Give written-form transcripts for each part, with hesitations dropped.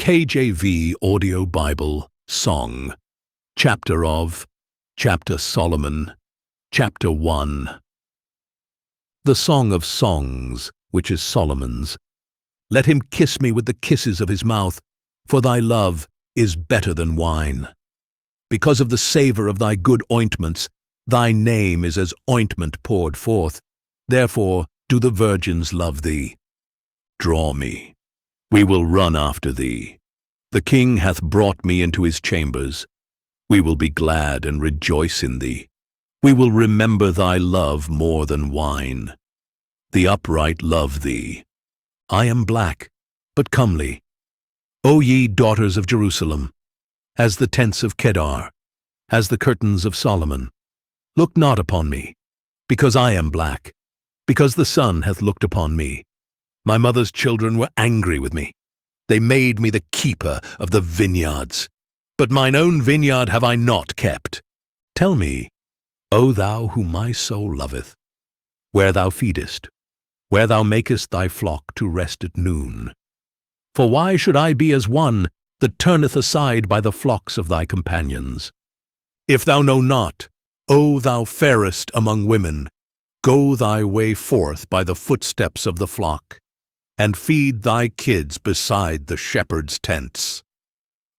KJV Audio Bible Song, Chapter Solomon, Chapter 1. The Song of Songs, which is Solomon's. Let him kiss me with the kisses of his mouth, for thy love is better than wine. Because of the savour of thy good ointments, thy name is as ointment poured forth. Therefore do the virgins love thee. Draw me. We will run after thee. The king hath brought me into his chambers. We will be glad and rejoice in thee. We will remember thy love more than wine. The upright love thee. I am black, but comely. O ye daughters of Jerusalem, as the tents of Kedar, as the curtains of Solomon. Look not upon me, because I am black, because the sun hath looked upon me. My mother's children were angry with me. They made me the keeper of the vineyards. But mine own vineyard have I not kept. Tell me, O thou whom my soul loveth, where thou feedest, where thou makest thy flock to rest at noon. For why should I be as one that turneth aside by the flocks of thy companions? If thou know not, O thou fairest among women, go thy way forth by the footsteps of the flock, and feed thy kids beside the shepherd's tents.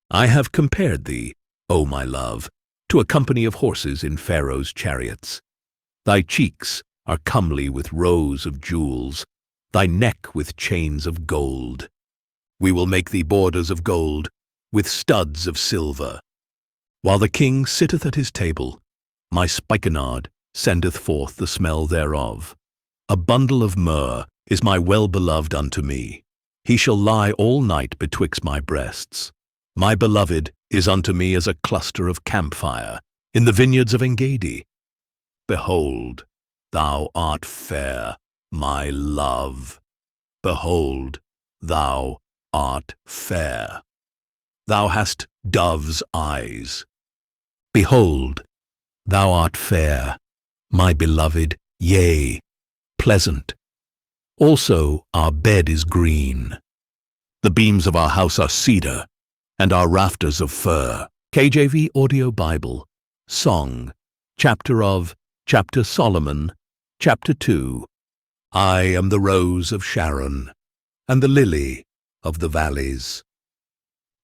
I have compared thee, O my love, to a company of horses in Pharaoh's chariots. Thy cheeks are comely with rows of jewels, thy neck with chains of gold. We will make thee borders of gold, with studs of silver. While the king sitteth at his table, my spikenard sendeth forth the smell thereof. A bundle of myrrh is my well-beloved unto me. He shall lie all night betwixt my breasts. My beloved is unto me as a cluster of camphire in the vineyards of Engedi. Behold, thou art fair, my love. Behold, thou art fair. Thou hast dove's eyes. Behold, thou art fair, my beloved, yea, pleasant. Also our bed is green. The beams of our house are cedar, and our rafters of fir. KJV Audio Bible Song, Chapter Solomon, Chapter 2. I am the rose of Sharon, and the lily of the valleys.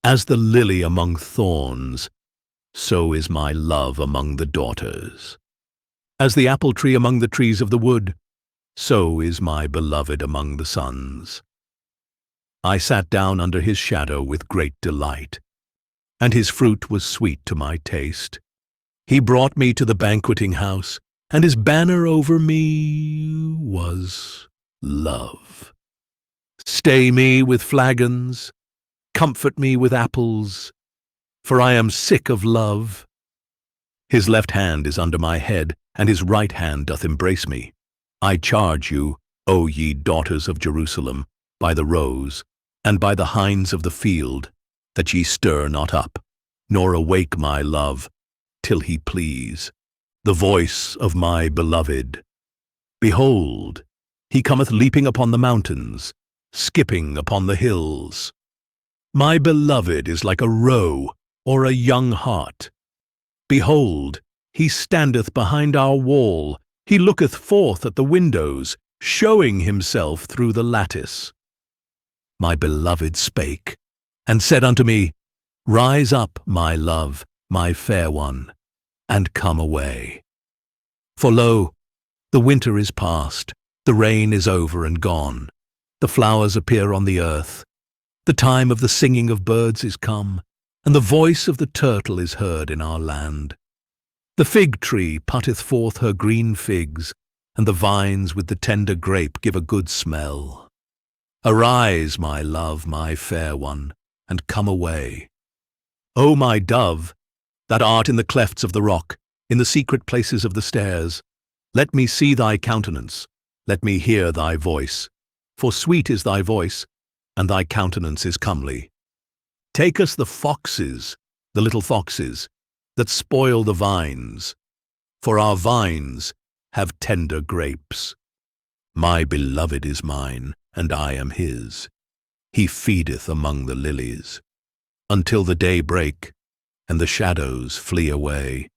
As the lily among thorns, so is my love among the daughters. As the apple tree among the trees of the wood, so is my beloved among the sons. I sat down under his shadow with great delight, and his fruit was sweet to my taste. He brought me to the banqueting house, and his banner over me was love. Stay me with flagons, comfort me with apples, for I am sick of love. His left hand is under my head, and his right hand doth embrace me. I charge you, O ye daughters of Jerusalem, by the roes, and by the hinds of the field, that ye stir not up, nor awake my love, till he please, the voice of my beloved. Behold, he cometh leaping upon the mountains, skipping upon the hills. My beloved is like a roe or a young hart. Behold, he standeth behind our wall, he looketh forth at the windows, showing himself through the lattice. My beloved spake, and said unto me, Rise up, my love, my fair one, and come away. For lo, the winter is past, the rain is over and gone, the flowers appear on the earth, the time of the singing of birds is come, and the voice of the turtle is heard in our land. The fig tree putteth forth her green figs, and the vines with the tender grape give a good smell. Arise, my love, my fair one, and come away. O my dove, that art in the clefts of the rock, in the secret places of the stairs, let me see thy countenance, let me hear thy voice. For sweet is thy voice, and thy countenance is comely. Take us the foxes, the little foxes, that spoil the vines, for our vines have tender grapes. My beloved is mine, and I am his. He feedeth among the lilies. until the day break, and the shadows flee away.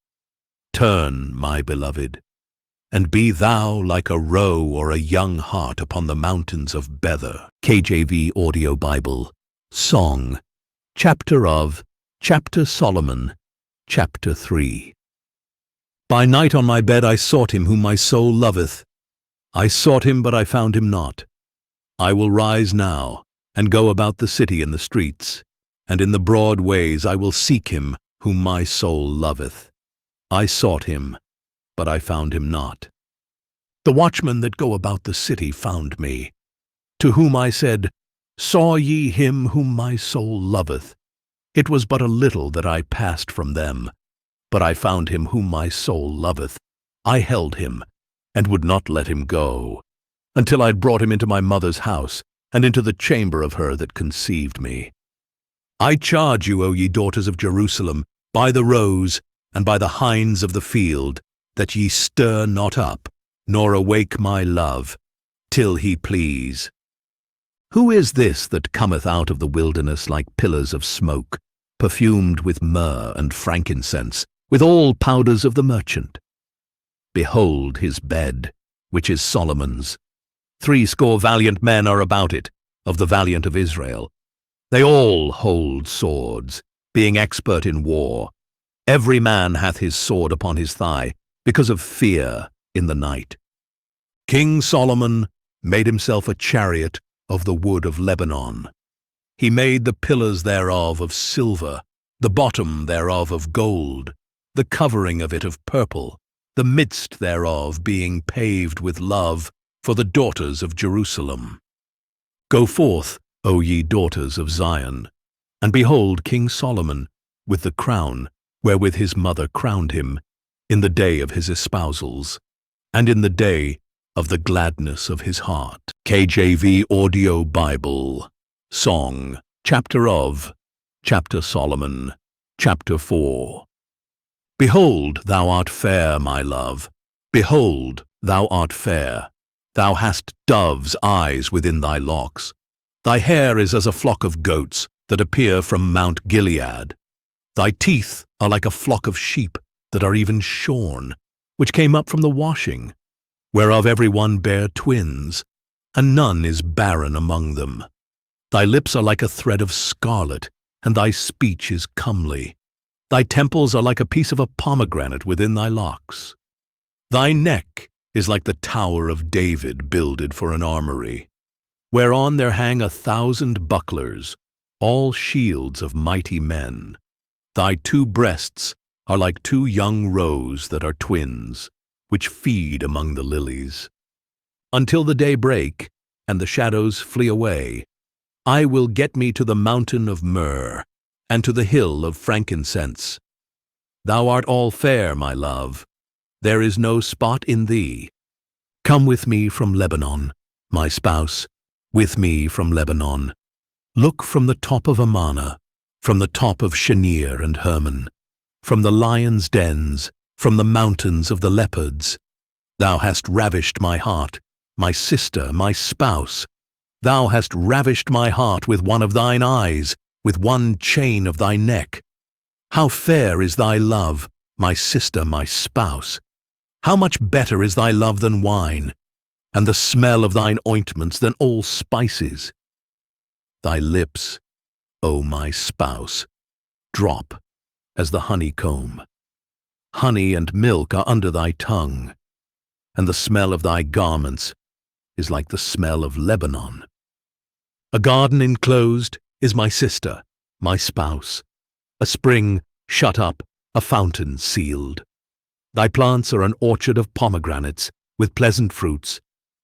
Turn, my beloved, and be thou like a roe or a young hart upon the mountains of Bether. KJV Audio Bible. Song. Chapter Solomon. Chapter 3. By night on my bed I sought him whom my soul loveth. I sought him, but I found him not. I will rise now, and go about the city in the streets, and in the broad ways I will seek him whom my soul loveth. I sought him, but I found him not. The watchmen that go about the city found me, to whom I said, Saw ye him whom my soul loveth? It was but a little that I passed from them, but I found him whom my soul loveth. I held him, and would not let him go, until I had brought him into my mother's house, and into the chamber of her that conceived me. I charge you, O ye daughters of Jerusalem, by the roes, and by the hinds of the field, that ye stir not up, nor awake my love, till he please. Who is this that cometh out of the wilderness like pillars of smoke, perfumed with myrrh and frankincense, with all powders of the merchant? Behold his bed, which is Solomon's. 80 valiant men are about it, of the valiant of Israel. They all hold swords, being expert in war. Every man hath his sword upon his thigh, because of fear in the night. King Solomon made himself a chariot of the wood of Lebanon. He made the pillars thereof of silver, the bottom thereof of gold, the covering of it of purple, the midst thereof being paved with love for the daughters of Jerusalem. Go forth, O ye daughters of Zion, and behold King Solomon with the crown wherewith his mother crowned him, in the day of his espousals, and in the day of the gladness of his heart. KJV Audio Bible. Song. Chapter Solomon. Chapter 4. Behold, thou art fair, my love. Behold, thou art fair. Thou hast dove's eyes within thy locks. Thy hair is as a flock of goats that appear from Mount Gilead. Thy teeth are like a flock of sheep that are even shorn, which came up from the washing, whereof every one bare twins, and none is barren among them. Thy lips are like a thread of scarlet, and thy speech is comely. Thy temples are like a piece of a pomegranate within thy locks. Thy neck is like the tower of David builded for an armory, whereon there hang 1,000 bucklers, all shields of mighty men. Thy 2 breasts are like 2 young roes that are twins, which feed among the lilies. Until the day break, and the shadows flee away, I will get me to the mountain of myrrh, and to the hill of frankincense. Thou art all fair, my love. There is no spot in thee. Come with me from Lebanon, my spouse, with me from Lebanon. Look from the top of Amana, from the top of Shenir and Hermon, from the lions' dens, from the mountains of the leopards. Thou hast ravished my heart, my sister, my spouse. Thou hast ravished my heart with one of thine eyes, with one chain of thy neck. How fair is thy love, my sister, my spouse! How much better is thy love than wine, and the smell of thine ointments than all spices! Thy lips, O my spouse, drop as the honeycomb. Honey and milk are under thy tongue, and the smell of thy garments is like the smell of Lebanon. A garden enclosed is my sister, my spouse, a spring shut up, a fountain sealed. Thy plants are an orchard of pomegranates, with pleasant fruits,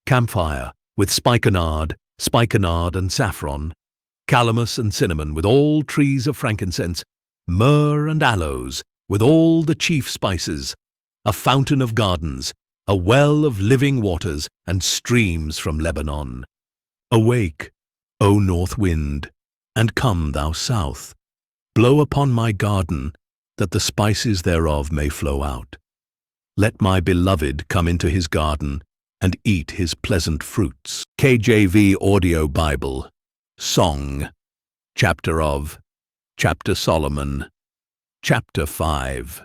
camphire, with spikenard and saffron, calamus and cinnamon, with all trees of frankincense, myrrh and aloes, with all the chief spices, a fountain of gardens, a well of living waters, and streams from Lebanon. Awake, O north wind, and come thou south. Blow upon my garden, that the spices thereof may flow out. Let my beloved come into his garden, and eat his pleasant fruits. KJV Audio Bible. Song. Chapter Chapter Solomon, Chapter 5.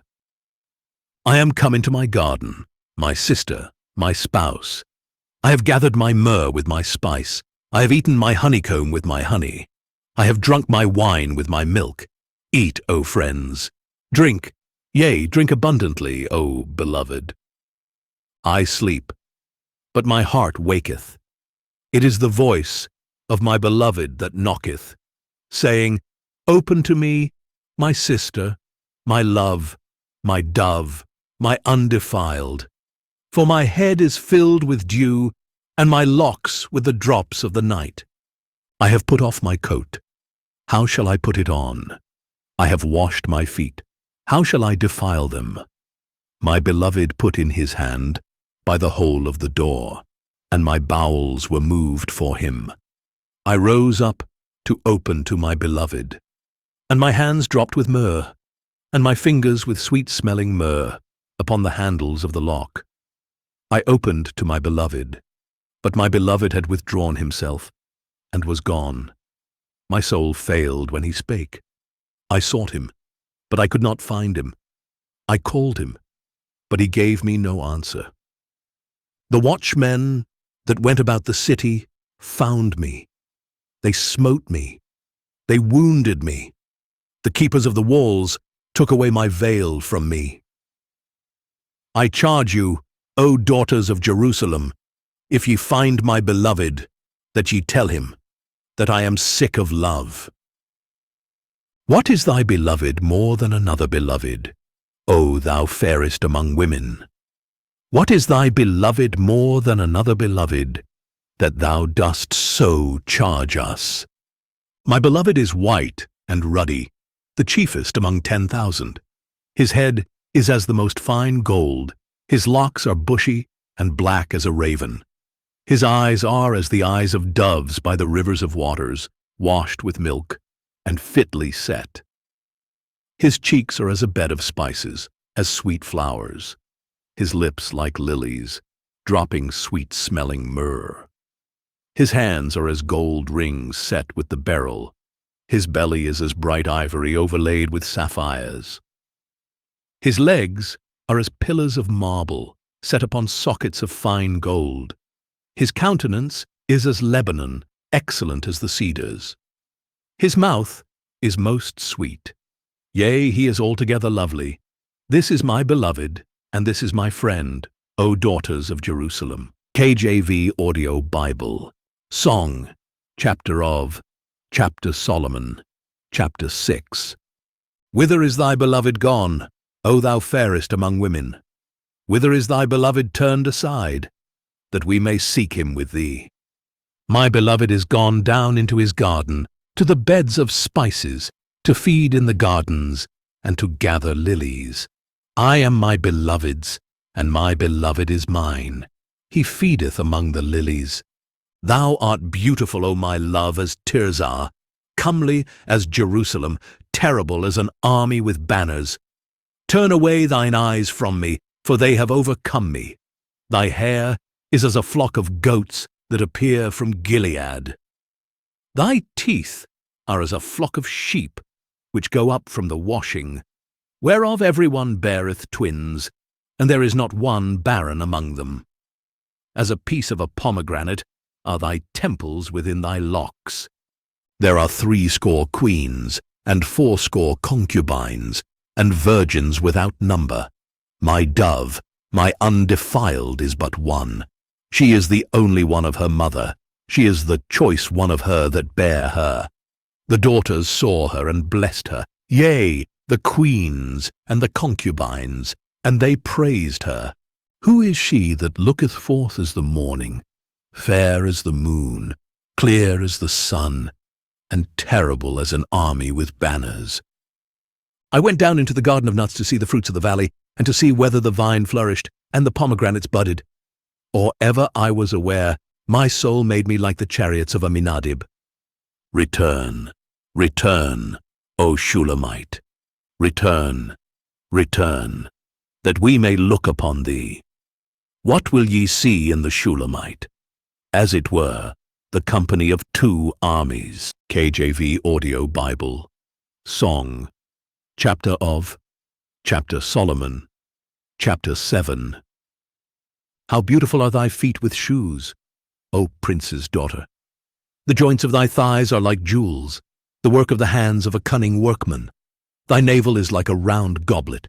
I am come into my garden, my sister, my spouse. I have gathered my myrrh with my spice. I have eaten my honeycomb with my honey. I have drunk my wine with my milk. Eat, O friends. Drink, yea, drink abundantly, O beloved. I sleep, but my heart waketh. It is the voice of my beloved that knocketh, saying, Open to me, my sister, my love, my dove, my undefiled. For my head is filled with dew, and my locks with the drops of the night. I have put off my coat. How shall I put it on? I have washed my feet. How shall I defile them? My beloved put in his hand by the hole of the door, and my bowels were moved for him. I rose up to open to my beloved, and my hands dropped with myrrh, and my fingers with sweet-smelling myrrh upon the handles of the lock. I opened to my beloved, but my beloved had withdrawn himself, and was gone. My soul failed when he spake. I sought him, but I could not find him. I called him, but he gave me no answer. The watchmen that went about the city found me. They smote me. They wounded me. The keepers of the walls took away my veil from me. I charge you, O daughters of Jerusalem, if ye find my beloved, that ye tell him that I am sick of love. What is thy beloved more than another beloved, O thou fairest among women? What is thy beloved more than another beloved, that thou dost so charge us? My beloved is white and ruddy, the chiefest among 10,000. His head is as the most fine gold, his locks are bushy and black as a raven. His eyes are as the eyes of doves by the rivers of waters, washed with milk, and fitly set. His cheeks are as a bed of spices, as sweet flowers. His lips like lilies, dropping sweet-smelling myrrh. His hands are as gold rings set with the beryl. His belly is as bright ivory overlaid with sapphires. His legs are as pillars of marble, set upon sockets of fine gold. His countenance is as Lebanon, excellent as the cedars. His mouth is most sweet. Yea, he is altogether lovely. This is my beloved, and this is my friend, O daughters of Jerusalem. KJV Audio Bible. Song, Chapter Solomon, Chapter 6. Whither is thy beloved gone, O thou fairest among women? Whither is thy beloved turned aside, that we may seek him with thee? My beloved is gone down into his garden, to the beds of spices, to feed in the gardens, and to gather lilies. I am my beloved's, and my beloved is mine. He feedeth among the lilies. Thou art beautiful, O my love, as Tirzah, comely as Jerusalem, terrible as an army with banners. Turn away thine eyes from me, for they have overcome me. Thy hair is as a flock of goats that appear from Gilead. Thy teeth are as a flock of sheep, which go up from the washing, whereof every one beareth twins, and there is not one barren among them. As a piece of a pomegranate are thy temples within thy locks. There are 80 queens, and 80 concubines, and virgins without number. My dove, my undefiled, is but one. She is the only one of her mother. She is the choice one of her that bare her. The daughters saw her and blessed her, yea, the queens and the concubines, and they praised her. Who is she that looketh forth as the morning, fair as the moon, clear as the sun, and terrible as an army with banners? I went down into the garden of nuts to see the fruits of the valley, and to see whether the vine flourished, and the pomegranates budded. Or ever I was aware, my soul made me like the chariots of Aminadab. Return, return, O Shulamite. Return, return, that we may look upon thee. What will ye see in the Shulamite? As it were, the company of 2 armies. KJV Audio Bible. Song, Chapter Solomon, Chapter 7. How beautiful are thy feet with shoes, O prince's daughter! The joints of thy thighs are like jewels, the work of the hands of a cunning workman. Thy navel is like a round goblet,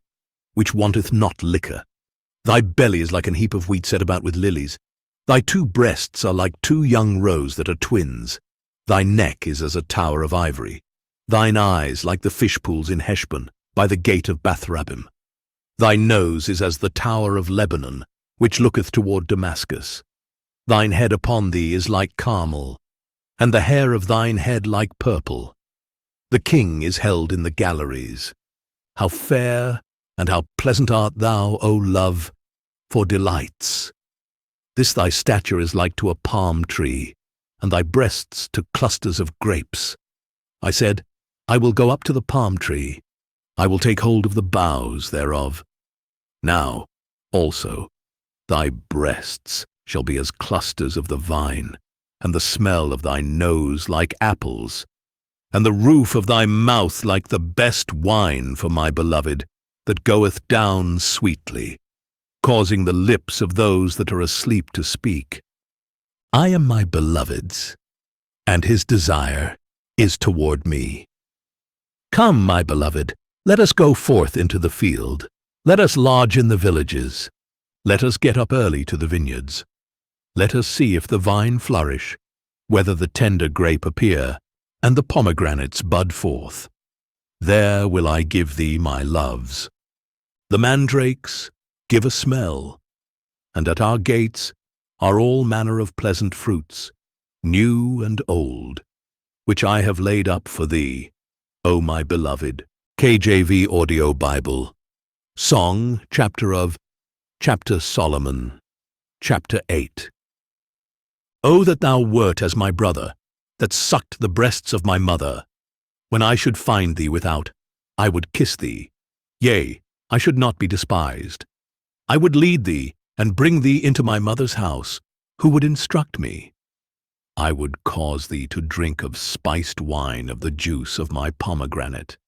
which wanteth not liquor. Thy belly is like an heap of wheat set about with lilies. Thy two breasts are like two young roes that are twins. Thy neck is as a tower of ivory. Thine eyes like the fish pools in Heshbon, by the gate of Bathrabbim. Thy nose is as the tower of Lebanon, which looketh toward Damascus. Thine head upon thee is like Carmel, and the hair of thine head like purple. The king is held in the galleries. How fair and how pleasant art thou, O love, for delights! This thy stature is like to a palm tree, and thy breasts to clusters of grapes. I said, I will go up to the palm tree. I will take hold of the boughs thereof. Now, also, thy breasts shall be as clusters of the vine, and the smell of thy nose like apples, and the roof of thy mouth like the best wine for my beloved, that goeth down sweetly, causing the lips of those that are asleep to speak. I am my beloved's, and his desire is toward me. Come, my beloved, let us go forth into the field. Let us lodge in the villages. Let us get up early to the vineyards. Let us see if the vine flourish, whether the tender grape appear, and the pomegranates bud forth. There will I give thee my loves. The mandrakes give a smell, and at our gates are all manner of pleasant fruits, new and old, which I have laid up for thee, O my beloved. KJV Audio Bible. Song, Chapter Solomon, Chapter 8. O that thou wert as my brother, that sucked the breasts of my mother. When I should find thee without, I would kiss thee. Yea, I should not be despised. I would lead thee, and bring thee into my mother's house, who would instruct me. I would cause thee to drink of spiced wine of the juice of my pomegranate.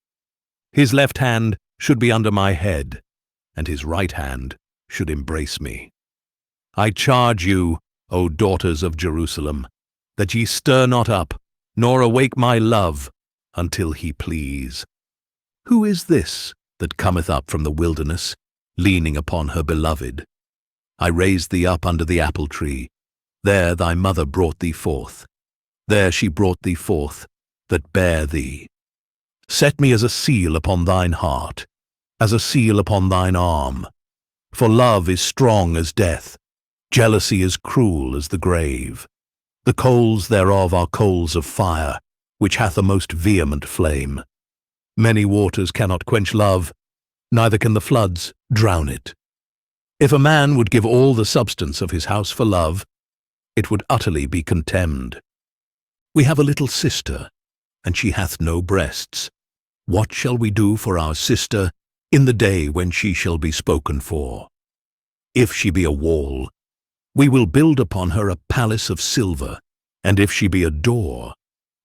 His left hand should be under my head, and his right hand should embrace me. I charge you, O daughters of Jerusalem, that ye stir not up, nor awake my love, until he please. Who is this that cometh up from the wilderness, leaning upon her beloved? I raised thee up under the apple tree. There thy mother brought thee forth. There she brought thee forth, that bare thee. Set me as a seal upon thine heart, as a seal upon thine arm. For love is strong as death, jealousy is cruel as the grave. The coals thereof are coals of fire, which hath a most vehement flame. Many waters cannot quench love, neither can the floods drown it. If a man would give all the substance of his house for love, it would utterly be contemned. We have a little sister, and she hath no breasts. What shall we do for our sister in the day when she shall be spoken for? If she be a wall, we will build upon her a palace of silver, and if she be a door,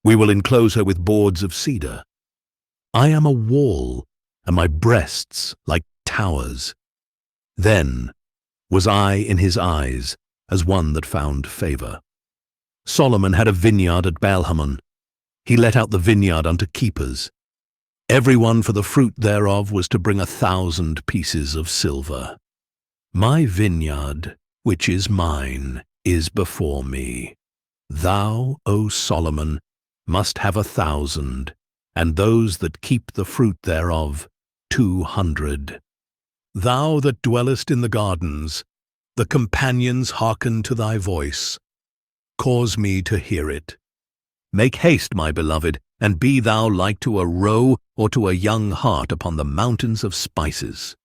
we will enclose her with boards of cedar. I am a wall, and my breasts like towers. Then was I in his eyes as one that found favor. Solomon had a vineyard at Baalhamon. He let out the vineyard unto keepers. Every one for the fruit thereof was to bring 1,000 pieces of silver. My vineyard, which is mine, is before me. Thou, O Solomon, must have 1,000, and those that keep the fruit thereof 200. Thou that dwellest in the gardens, the companions hearken to thy voice. Cause me to hear it. Make haste, my beloved, and be thou like to a roe or to a young hart upon the mountains of spices.